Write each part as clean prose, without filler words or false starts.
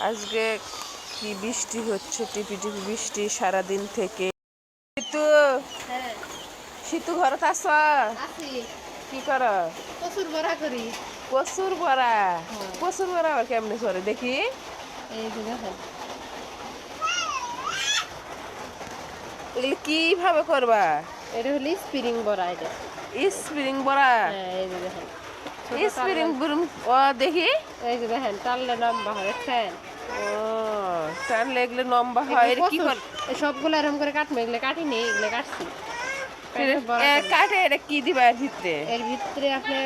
আজকে কি বৃষ্টি হচ্ছে, টিপি টিপি বৃষ্টি সারাদিন থেকে। শীতু হ্যাঁ শীতু ঘরত আছ? আছি। কি কর? কচুর বড়া করি। কচুর বড়া? হ্যাঁ। কচুর বড়া আবার কেমনে করে দেখি? এই যে দেখেন এগুলো কিভাবে করবা? এটা হলো স্প্রিং বড়া। এটা স্প্রিং বড়া? হ্যাঁ এই যে দেখেন স্প্রিং বুরুম ও দেখি। এই যে দেখেন টানলে লম্বা হয় দেখছেন? ও টানলে এগুলো লম্বা হয়। এটা কি কর? এই সবগুলো এরকম করে কাটবো। এগুলো কাটিনি, এগুলো কাটছি। কাটে এটা কি দিবা এর ভিতরে? এর ভিতরে আপনার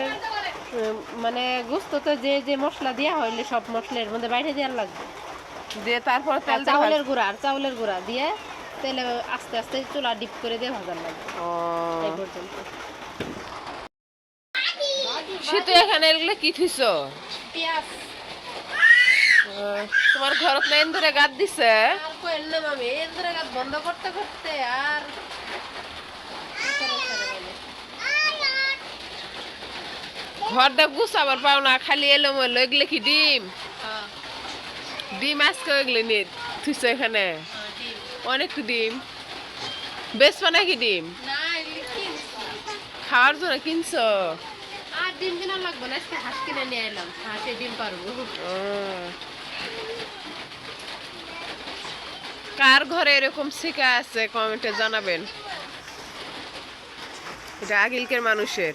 মানে গোস্ত তো যে যে মশলা দেওয়া হইলে সব মশলা এর মধ্যে বাইরে দেওয়ার লাগবে। দিয়ে তারপর তেল চাউলের গুঁড়া দিয়ে তেলে আস্তে আস্তে চুলা ডিপ করে দিয়ে ভাজার লাগবে। ও এই পর্যন্ত। শীত এখানে এগুলো কি থুইছ? পেঁয়াজ। তোমার ঘরত না এন্দুরে গাদ দিছে? আর কইল না মামি, এন্দুরে গাছ বন্ধ করতে করতে আর ঘরটা গুছাবার পাও না, খালি এলো মলো। এগুলো কি ডিম? ডিম আজকে এগুলো নিয়ে থুইছ এখানে? অনেক ডিম বেচবা নাকি? ডিম না এগুলি কিনছি। খাওয়ার জন্য কিনছো? আর ডিম কিনা লাগবে না, আজকে হাঁস কিনে নিয়ে এলাম। হাঁসে ডিম পারবো। কার ঘরে এরকম শিখা আছে কমেন্টে জানাবেন। এটা আগিলকের মানুষের।